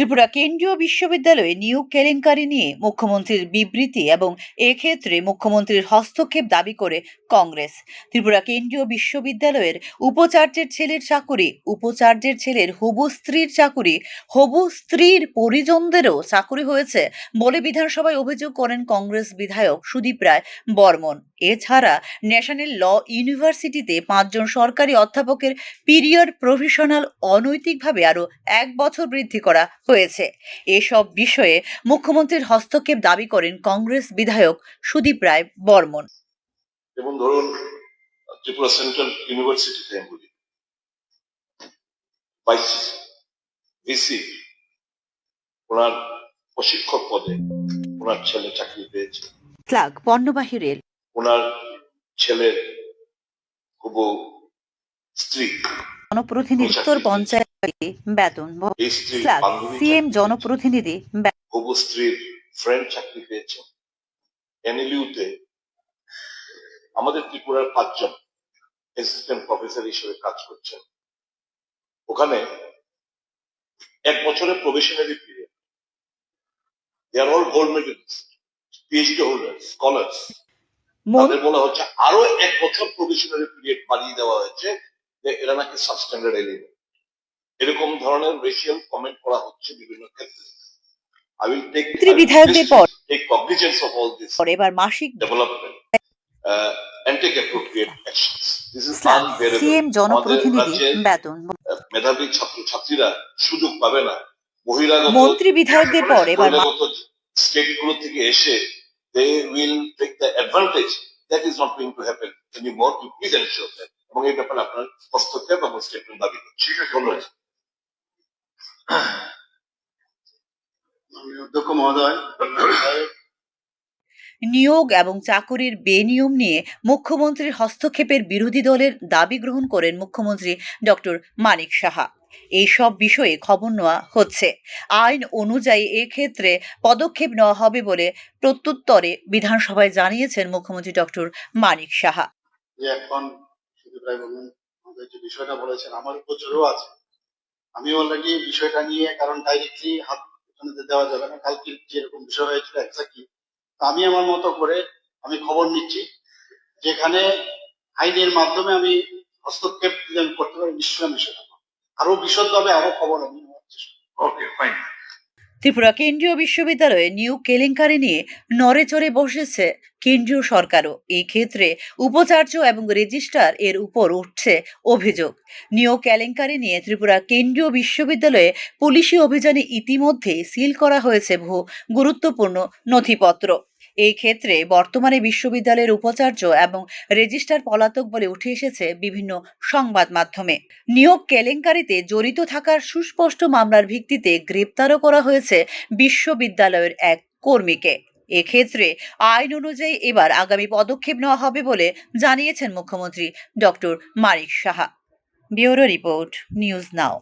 ত্রিপুরা কেন্দ্রীয় বিশ্ববিদ্যালয়ে নিয়োগ কেলেঙ্কারি নিয়ে মুখ্যমন্ত্রীর বিবৃতি এবং এক্ষেত্রে মুখ্যমন্ত্রীর হস্তক্ষেপ দাবি করে কংগ্রেস। ত্রিপুরা কেন্দ্রীয় বিশ্ববিদ্যালয়ের উপাচার্যের ছেলের চাকুরি, উপাচার্যের ছেলের হবু স্ত্রীর চাকুরি, হবু স্ত্রীর পরিজনদেরও চাকুরি হয়েছে বলে বিধানসভায় অভিযোগ করেন কংগ্রেস বিধায়ক সুদীপ রায় বর্মন। এছাড়া ন্যাশনাল ল ইউনিভার্সিটিতে 5 জন সরকারি অধ্যাপকের পিরিয়ড প্রফেশনাল অনৈতিকভাবে আরও 1 বছর বৃদ্ধি করা হয়েছে। এসব বিষয়ে মুখ্যমন্ত্রীর হস্তক্ষেপ দাবি করেন কংগ্রেস বিধায়ক সুদীপ রায় বর্মন। যেমন ধরুন ত্রিপুরা সেন্ট্রাল ইউনিভার্সিটিতে ভাইস ভিসি ওনার প্রশিক্ষক পদে ওনার ছেলে চাকরি পেয়েছে। ফ্ল্যাগ পণ্যবাহী রেল, ওনার ছেলের হবু স্ত্রী জনপ্রতিনিধি উত্তর পঞ্চায়েত বেতন, ফ্ল্যাগ সিএম জনপ্রতিনিধি হবু স্ত্রীর ফ্রেন্ড চাকরি পেয়েছে। এনএলইউতে আমাদের ত্রিপুরার 5 জন অ্যাসিস্ট্যান্ট প্রফেসর হিসেবে কাজ করছেন। ওখানে 1 বছরের probationary period. They are all gold medalist, PhD holder, scholars. তাদের বলা হচ্ছে আরো 1 বছর প্রবেশনারি পিরিয়ড বাড়িয়ে দেওয়া হয়েছে যে এরা নাকি সাবস্ট্যান্ডার্ড এলিমেন্ট। এরকম ধরনের রেশিয়াল কমেন্ট করা হচ্ছে বিভিন্ন ক্ষেত্রে। I will take cognizance of all this development and take appropriate actions. This is unbearable. CM জনপ্রতিনিধি বেতন, মেধাবী ছাত্রছাত্রীরা সুযোগ পাবে না। বহিরাগত মন্ত্রী বিধায়কদের পর এবার স্টেটগুলো থেকে এসে they will take the advantage. That is not going to happen anymore. You please ensure that. এবং এই ব্যাপারে আপনার হস্তক্ষেপ এবং স্টেটমেন্ট দাবি করছি। ধন্যবাদ। অধ্যক্ষ মহোদয়, নিয়োগ এবং চাকুরির বেনিয়ম নিয়ে মুখ্যমন্ত্রীর হস্তক্ষেপের বিরোধী দলের দাবি গ্রহণ করেন মুখ্যমন্ত্রী ডক্টর মানিক সাহা। এইসব বিষয়ে খবর নেওয়া হচ্ছে। আইন অনুযায়ী এক্ষেত্রে পদক্ষেপ নেওয়া হবে বলে প্রত্যুত্তরে বিধানসভায় জানিয়েছেন মুখ্যমন্ত্রী ডক্টর মানিক সাহা। এখন যে বিষয়টা বলেছেন আমার উপর জোরও আছে। আমি অলরেডি বিষয়টা নিয়ে, কারণ ডাইরেক্টলি হাত দেওয়া যাবে না, কালকে যেরকম বিষয় হয়েছিল এক্স্যাক্টলি আমি আমার মতো করে আমি খবর নিচ্ছি। যেখানে আইনের মাধ্যমে আমি হস্তক্ষেপ করতে পারি, নিশ্চয়ই আমি সেটা আরো বিশদভাবে আরো খবর আমি নেওয়ার চেষ্টা। ওকে, ফাইন। ত্রিপুরা কেন্দ্রীয় বিশ্ববিদ্যালয়ে নিয়োগ কেলেঙ্কারি নিয়ে নড়েচড়ে বসেছে কেন্দ্রীয় সরকারও। এই ক্ষেত্রে উপাচার্য এবং রেজিস্ট্রার এর উপর উঠছে অভিযোগ। নিয়োগ কেলেঙ্কারি নিয়ে ত্রিপুরা কেন্দ্রীয় বিশ্ববিদ্যালয়ে পুলিশি অভিযানে ইতিমধ্যে সিল করা হয়েছে বহু গুরুত্বপূর্ণ নথিপত্র। এই ক্ষেত্রে বর্তমানে বিশ্ববিদ্যালয়ের উপাচার্য এবং রেজিস্ট্রার পলাতক বলে উঠে এসেছে বিভিন্ন সংবাদ মাধ্যমে। নিয়োগ কেলেঙ্কারিতে জড়িত থাকার সুস্পষ্ট মামলার ভিত্তিতে গ্রেপ্তারও করা হয়েছে বিশ্ববিদ্যালয়ের এক কর্মীকে। এক্ষেত্রে আইন অনুযায়ী এবার আগামী পদক্ষেপ নেওয়া হবে বলে জানিয়েছেন মুখ্যমন্ত্রী doctor Manik Saha. Bureau report, news নাও।